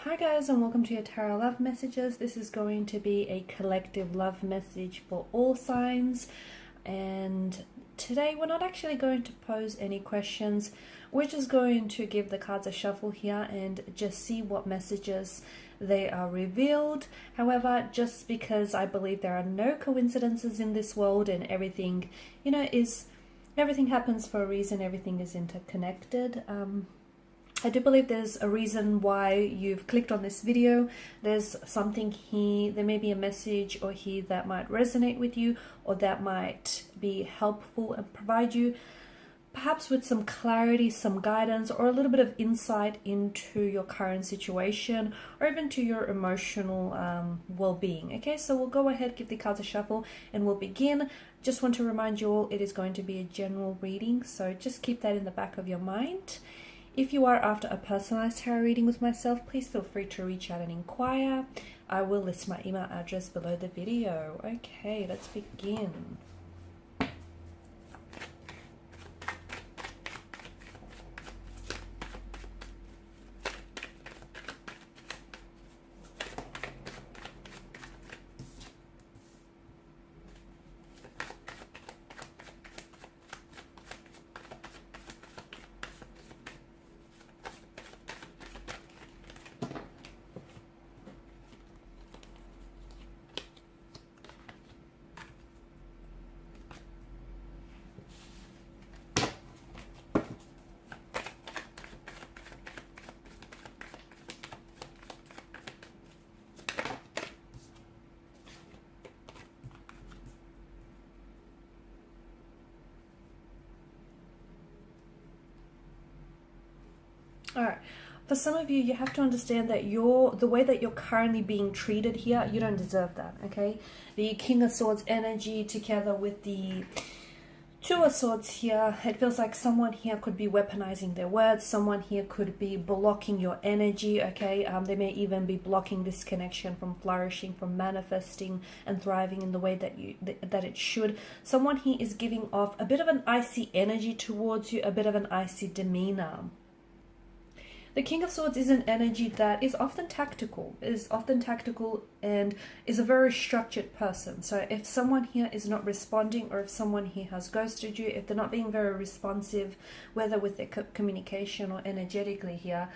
Hi guys, and welcome to your tarot love messages. This is going to be a collective love message for all signs, and today we're not actually going to pose any questions. We're just going to give the cards a shuffle here and just see what messages they are revealed. However, just because I believe there are no coincidences in this world and everything, everything happens for a reason, everything is interconnected. I do believe there's a reason why you've clicked on this video. There's something here, there may be a message or here that might resonate with you, or that might be helpful and provide you perhaps with some clarity, some guidance, or a little bit of insight into your current situation, or even to your emotional well-being. Okay, so we'll go ahead, give the cards a shuffle, and we'll begin. Just want to remind you all, it is going to be a general reading, so just keep that in the back of your mind. If you are after a personalized tarot reading with myself, please feel free to reach out and inquire. I will list my email address below the video. Okay, let's begin. All right. For some of you, you have to understand that the way that you're currently being treated here, you don't deserve that, okay? The King of Swords energy together with the Two of Swords here, it feels like someone here could be weaponizing their words. Someone here could be blocking your energy, okay? They may even be blocking this connection from flourishing, from manifesting and thriving in the way that it should. Someone here is giving off a bit of an icy energy towards you, a bit of an icy demeanor. The King of Swords is an energy that is often tactical, and is a very structured person. So if someone here is not responding, or if someone here has ghosted you, if they're not being very responsive, whether with their communication or energetically here,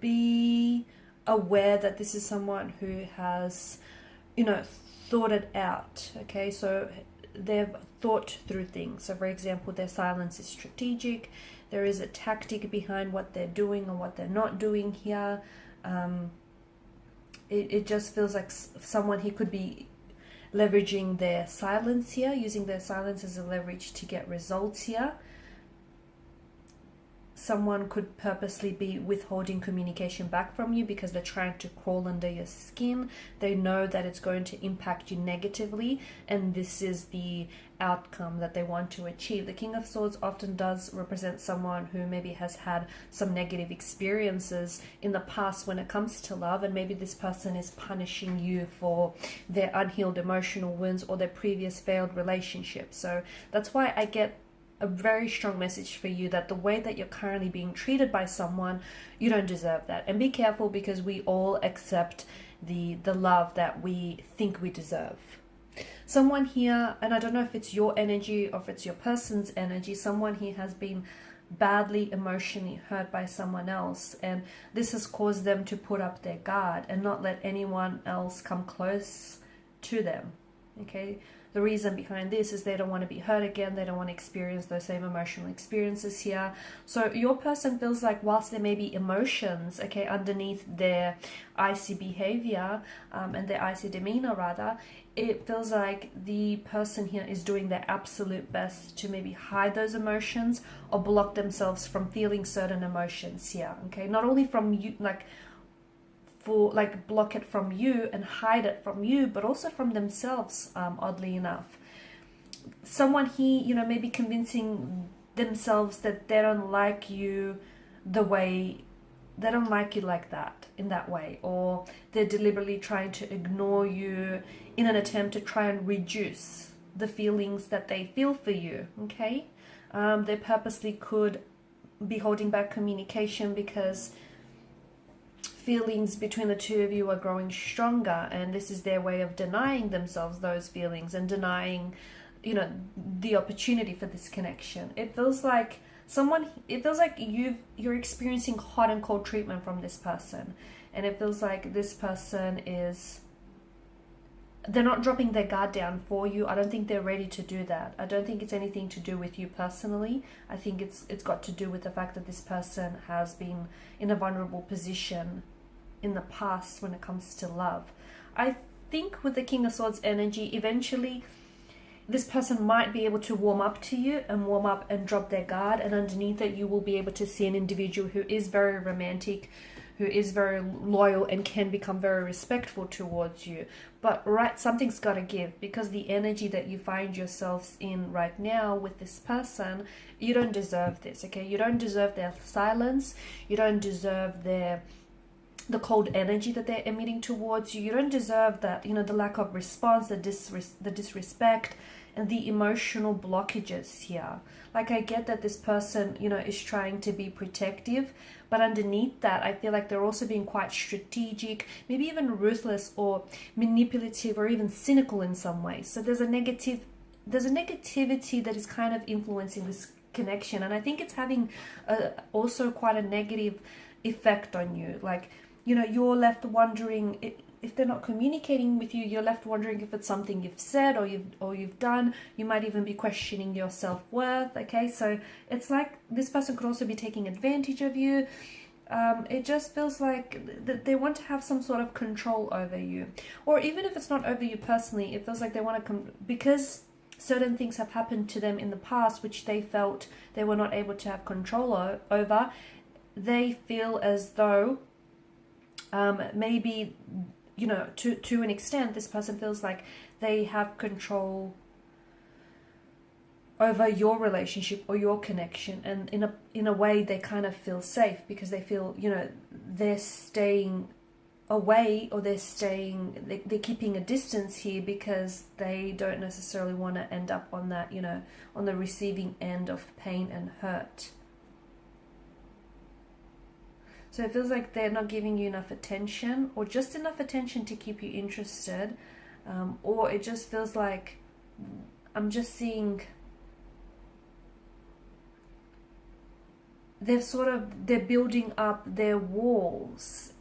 be aware that this is someone who has, thought it out, okay? So they've thought through things. So for example, their silence is strategic. There is a tactic behind what they're doing or what they're not doing here. It just feels like someone here could be leveraging their silence here, using their silence as a leverage to get results here. Someone could purposely be withholding communication back from you because they're trying to crawl under your skin. They know that it's going to impact you negatively, and this is the outcome that they want to achieve. The King of Swords often does represent someone who maybe has had some negative experiences in the past when it comes to love, and maybe this person is punishing you for their unhealed emotional wounds or their previous failed relationships. So that's why I get a very strong message for you that the way that you're currently being treated by someone, you don't deserve that. And be careful, because we all accept the love that we think we deserve. Someone here, and I don't know if it's your energy or if it's your person's energy, someone here has been badly emotionally hurt by someone else, and this has caused them to put up their guard and not let anyone else come close to them, okay? The reason behind this is they don't want to be hurt again. They don't want to experience those same emotional experiences here. So your person feels like whilst there may be emotions, okay, underneath their icy behavior and their icy demeanor rather, it feels like the person here is doing their absolute best to maybe hide those emotions or block themselves from feeling certain emotions here, okay? Not only from you, block it from you and hide it from you, but also from themselves, oddly enough. Someone here, maybe convincing themselves that they don't like you they don't like you like that, in that way, or they're deliberately trying to ignore you in an attempt to try and reduce the feelings that they feel for you, okay? They purposely could be holding back communication because feelings between the two of you are growing stronger, and this is their way of denying themselves those feelings and denying, you know, the opportunity for this connection. It feels like you're experiencing hot and cold treatment from this person, and it feels like this person is, they're not dropping their guard down for you. I don't think they're ready to do that. I don't think it's anything to do with you personally. I think it's got to do with the fact that this person has been in a vulnerable position in the past when it comes to love. I think with the King of Swords energy, eventually this person might be able to warm up to you and warm up and drop their guard, and underneath it you will be able to see an individual who is very romantic, who is very loyal, and can become very respectful towards you. But something's got to give, because the energy that you find yourselves in right now with this person, you don't deserve this, okay? You don't deserve their silence. You don't deserve the cold energy that they're emitting towards you. You don't deserve that, you know, the lack of response, the disrespect, and the emotional blockages here. Like, I get that this person, you know, is trying to be protective, but underneath that, I feel like they're also being quite strategic, maybe even ruthless or manipulative or even cynical in some ways. So there's a negativity that is kind of influencing this connection, and I think it's having also quite a negative effect on you. Like, you know, you're left wondering if they're not communicating with you. You're left wondering if it's something you've said or you've done. You might even be questioning your self-worth. Okay, so it's like this person could also be taking advantage of you. It just feels like they want to have some sort of control over you, or even if it's not over you personally, it feels like they want to because certain things have happened to them in the past which they felt they were not able to have control over. They feel as though maybe, you know, to an extent, this person feels like they have control over your relationship or your connection, and in a way they kind of feel safe because they feel, you know, they're staying away, or they're keeping a distance here because they don't necessarily want to end up on that, you know, on the receiving end of pain and hurt. So it feels like they're not giving you enough attention, or just enough attention to keep you interested, or it just feels like I'm just seeing they're building up their walls.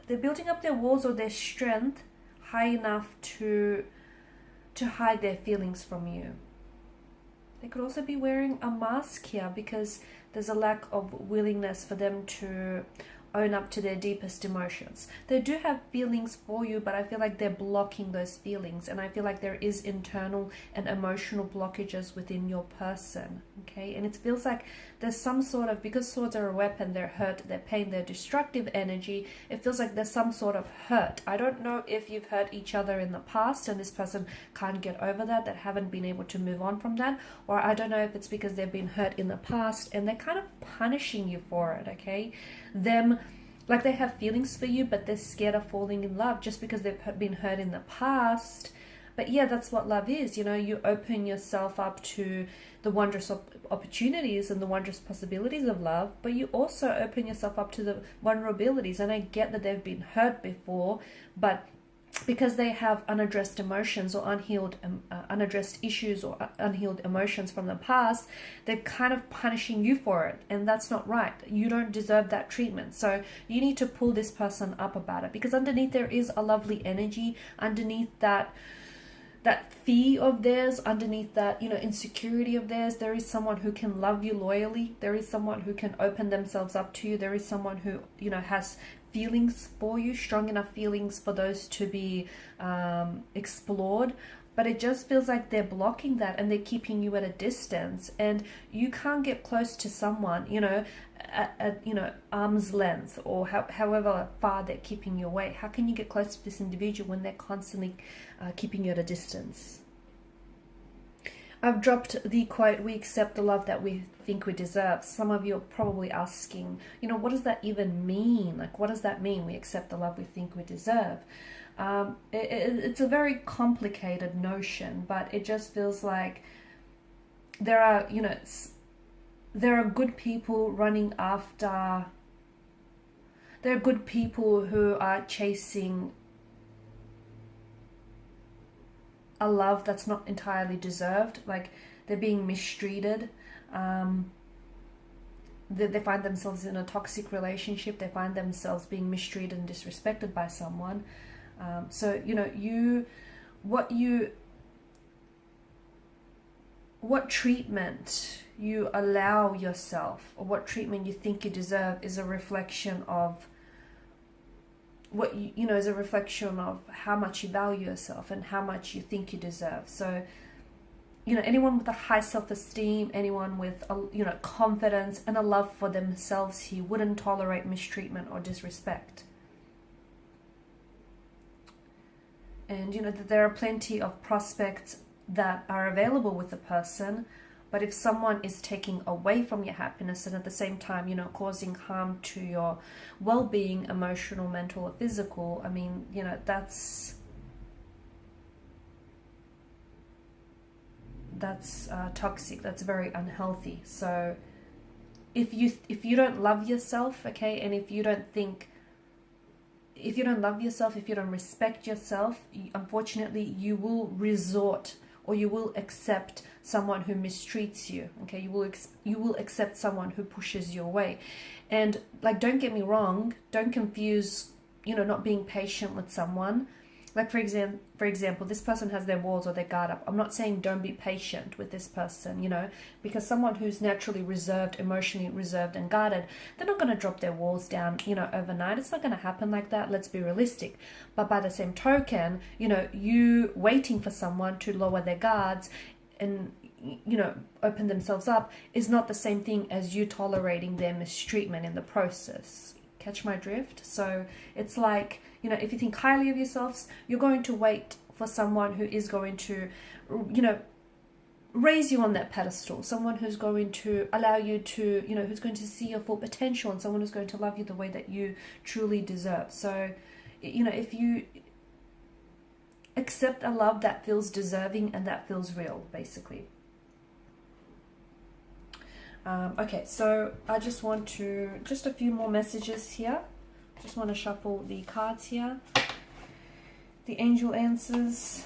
They're building up their walls or their strength high enough to hide their feelings from you. They could also be wearing a mask here because there's a lack of willingness for them to own up to their deepest emotions. They do have feelings for you, but I feel like they're blocking those feelings, and I feel like there is internal and emotional blockages within your person, okay? And it feels like there's some sort of, because swords are a weapon, they're hurt, they're pain, they're destructive energy, it feels like there's some sort of hurt. I don't know if you've hurt each other in the past and this person can't get over that haven't been able to move on from that, or I don't know if it's because they've been hurt in the past and they're kind of punishing you for it, okay? Like they have feelings for you, but they're scared of falling in love just because they've been hurt in the past. But yeah, that's what love is. You know, you open yourself up to the wondrous opportunities and the wondrous possibilities of love, but you also open yourself up to the vulnerabilities. And I get that they've been hurt before, but because they have unaddressed emotions or unaddressed issues or unhealed emotions from the past, they're kind of punishing you for it, and that's not right. You don't deserve that treatment, so you need to pull this person up about it, because underneath there is a lovely energy. Underneath that fear of theirs, underneath that, you know, insecurity of theirs, there is someone who can love you loyally. There is someone who can open themselves up to you. There is someone who, you know, has feelings for you, strong enough feelings for those to be explored. But it just feels like they're blocking that, and they're keeping you at a distance, and you can't get close to someone, you know, at you know, arm's length, or however far they're keeping you away. How can you get close to this individual when they're constantly keeping you at a distance? I've dropped the quote, "We accept the love that we think we deserve." Some of you are probably asking, you know, what does that even mean? Like, what does that mean? We accept the love we think we deserve. It's a very complicated notion, but it just feels like there are, you know, there are good people running after. There are good people who are chasing a love that's not entirely deserved, like they're being mistreated. They find themselves in a toxic relationship, they find themselves being mistreated and disrespected by someone. So, you know, what treatment you allow yourself, or what treatment you think you deserve, is a reflection of what you know, is a reflection of how much you value yourself and how much you think you deserve. So, you know, anyone with a high self-esteem, anyone with a, you know, confidence and a love for themselves, he wouldn't tolerate mistreatment or disrespect. And you know that there are plenty of prospects that are available with the person, but if someone is taking away from your happiness and at the same time, you know, causing harm to your well-being, emotional, mental, or physical, I mean, you know, that's toxic. That's very unhealthy. So if you don't love yourself, okay, and if you don't love yourself, if you don't respect yourself, unfortunately you will resort, or you will accept someone who mistreats you. Okay, you will accept someone who pushes you away. And like, don't get me wrong, don't confuse, you know, not being patient with someone. Like for example, this person has their walls or their guard up. I'm not saying don't be patient with this person, you know, because someone who's naturally reserved, emotionally reserved and guarded, they're not going to drop their walls down, you know, overnight. It's not going to happen like that. Let's be realistic. But by the same token, you know, you waiting for someone to lower their guards and, you know, open themselves up is not the same thing as you tolerating their mistreatment in the process. Catch my drift? So it's like, you know, if you think highly of yourselves, you're going to wait for someone who is going to, you know, raise you on that pedestal, someone who's going to allow you to, you know, who's going to see your full potential, and someone who's going to love you the way that you truly deserve. So, you know, if you accept a love that feels deserving and that feels real, basically. Okay, so I just want to, just a few more messages here. Just want to shuffle the cards here. The angel answers.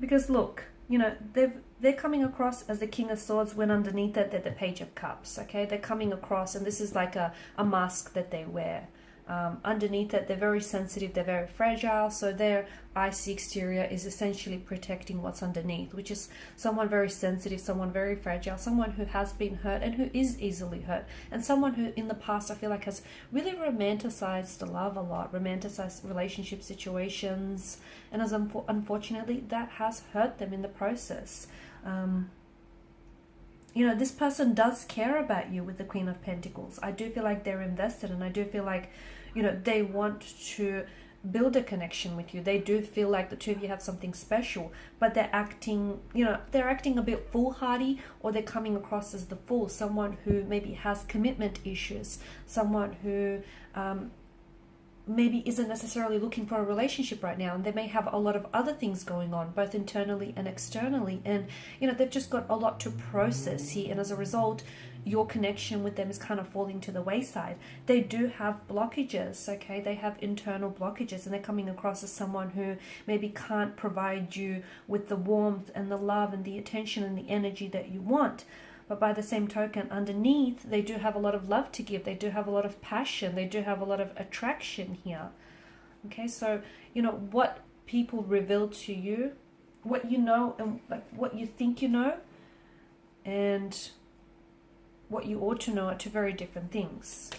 Because look, you know, they're coming across as the King of Swords when underneath it they're the Page of Cups. Okay, they're coming across, and this is like a mask that they wear. Underneath it, they're very sensitive, they're very fragile, so their icy exterior is essentially protecting what's underneath, which is someone very sensitive, someone very fragile, someone who has been hurt and who is easily hurt, and someone who in the past I feel like has really romanticized love a lot, romanticized relationship situations, and as unfortunately that has hurt them in the process. You know, this person does care about you with the Queen of Pentacles. I do feel like they're invested, and I do feel like, you know, they want to build a connection with you. They do feel like the two of you have something special, but they're acting, you know, they're acting a bit foolhardy, or they're coming across as the fool, someone who maybe has commitment issues, someone who maybe isn't necessarily looking for a relationship right now, and they may have a lot of other things going on, both internally and externally, and you know, they've just got a lot to process here, and as a result your connection with them is kind of falling to the wayside. They do have blockages, okay, they have internal blockages, and they're coming across as someone who maybe can't provide you with the warmth and the love and the attention and the energy that you want. But by the same token, underneath, they do have a lot of love to give. They do have a lot of passion. They do have a lot of attraction here. Okay, so, you know, what people reveal to you, what you know, and like what you think you know, and what you ought to know are two very different things.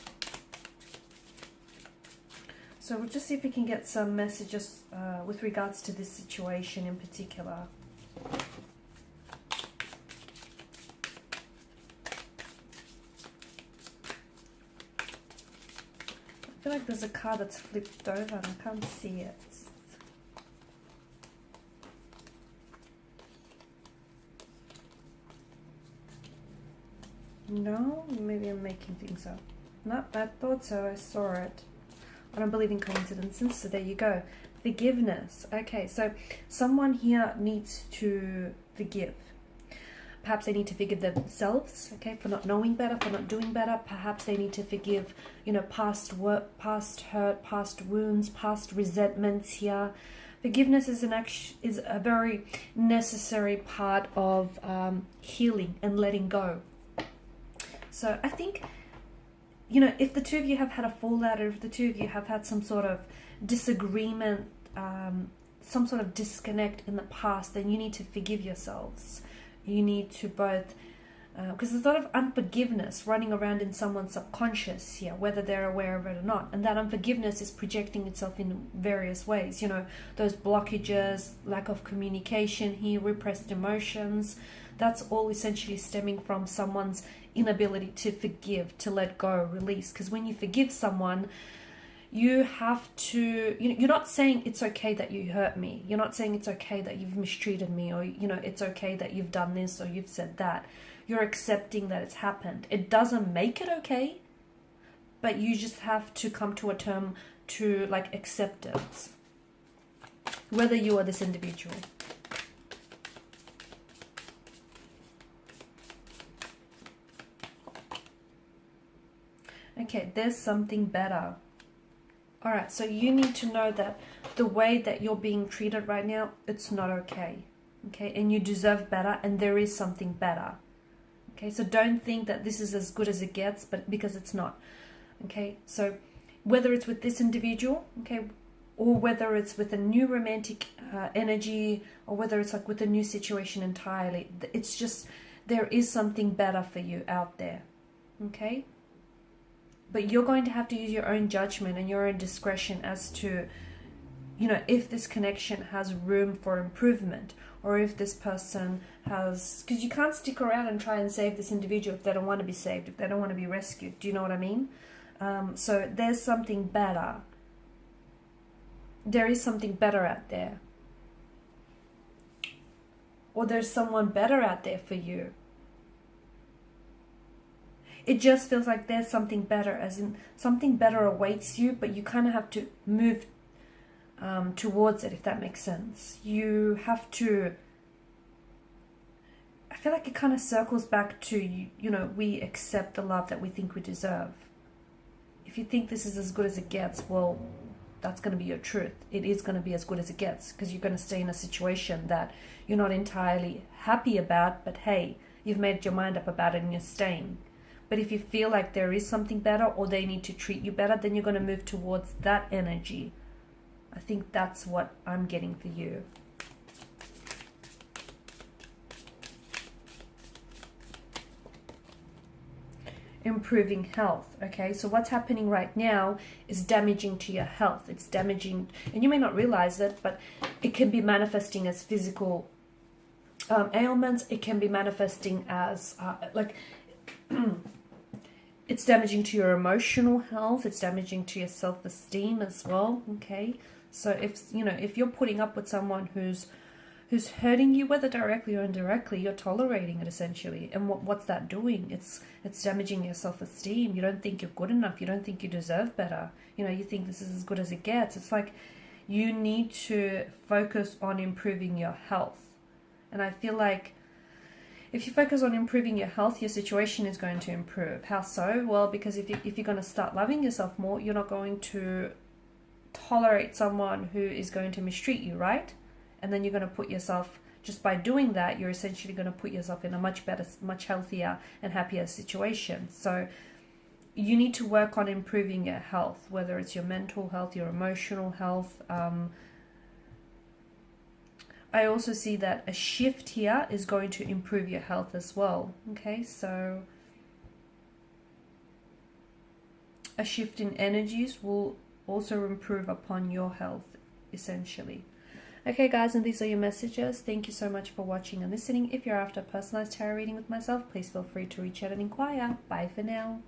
So we'll just see if we can get some messages with regards to this situation in particular. I feel like there's a card that's flipped over and I can't see it. No? Maybe I'm making things up. No, I thought so. I saw it. I don't believe in coincidences, so there you go. Forgiveness. Okay, so someone here needs to forgive. perhaps they need to forgive themselves, okay, for not knowing better, for not doing better. Perhaps they need to forgive, you know, past work, past hurt, past wounds, past resentments here. Forgiveness is a very necessary part of healing and letting go. So I think, you know, if the two of you have had a fallout, or if the two of you have had some sort of disagreement, some sort of disconnect in the past, then you need to forgive yourselves. You need to both, because there's a lot of unforgiveness running around in someone's subconscious here, whether they're aware of it or not. And that unforgiveness is projecting itself in various ways. You know, those blockages, lack of communication here, repressed emotions, that's all essentially stemming from someone's inability to forgive, to let go, release. Because when you forgive someone, you have to, you're not saying it's okay that you hurt me. You're not saying it's okay that you've mistreated me, or, you know, it's okay that you've done this or you've said that. You're accepting that it's happened. It doesn't make it okay, but you just have to come to a term to like accept it, whether you are this individual. Okay, there's something better. All right, so you need to know that the way that you're being treated right now, it's not okay. Okay, and you deserve better, and there is something better. Okay, so don't think that this is as good as it gets, but because it's not. Okay, so whether it's with this individual, okay, or whether it's with a new romantic energy, or whether it's like with a new situation entirely, it's just, there is something better for you out there. Okay. But you're going to have to use your own judgment and your own discretion as to, you know, if this connection has room for improvement, or if this person has, because you can't stick around and try and save this individual if they don't want to be saved, if they don't want to be rescued. Do you know what I mean? So there's something better. There is something better out there. Or there's someone better out there for you. It just feels like there's something better, as in something better awaits you, but you kind of have to move towards it, if that makes sense. You have to, I feel like it kind of circles back to, you know, we accept the love that we think we deserve. If you think this is as good as it gets, well, that's going to be your truth. It is going to be as good as it gets, because you're going to stay in a situation that you're not entirely happy about, but hey, you've made your mind up about it and you're staying. But if you feel like there is something better, or they need to treat you better, then you're going to move towards that energy. I think that's what I'm getting for you. Improving health. Okay, so what's happening right now is damaging to your health. It's damaging, and you may not realize it, but it can be manifesting as physical ailments. It can be manifesting as it's damaging to your emotional health. It's damaging to your self-esteem as well. Okay, so if you're putting up with someone who's hurting you, whether directly or indirectly, you're tolerating it essentially. And what's that doing? It's damaging your self-esteem. You don't think you're good enough. You don't think you deserve better. You think this is as good as it gets. It's like you need to focus on improving your health. And I feel like if you focus on improving your health, your situation is going to improve. How so? Well, because if you're going to start loving yourself more, you're not going to tolerate someone who is going to mistreat you, right? And then you're going to put yourself, just by doing that, you're essentially going to put yourself in a much better, much healthier and happier situation. So you need to work on improving your health, whether it's your mental health, your emotional health. I also see that a shift here is going to improve your health as well. Okay, so a shift in energies will also improve upon your health, essentially. Okay, guys, and these are your messages. Thank you so much for watching and listening. If you're after a personalized tarot reading with myself, please feel free to reach out and inquire. Bye for now.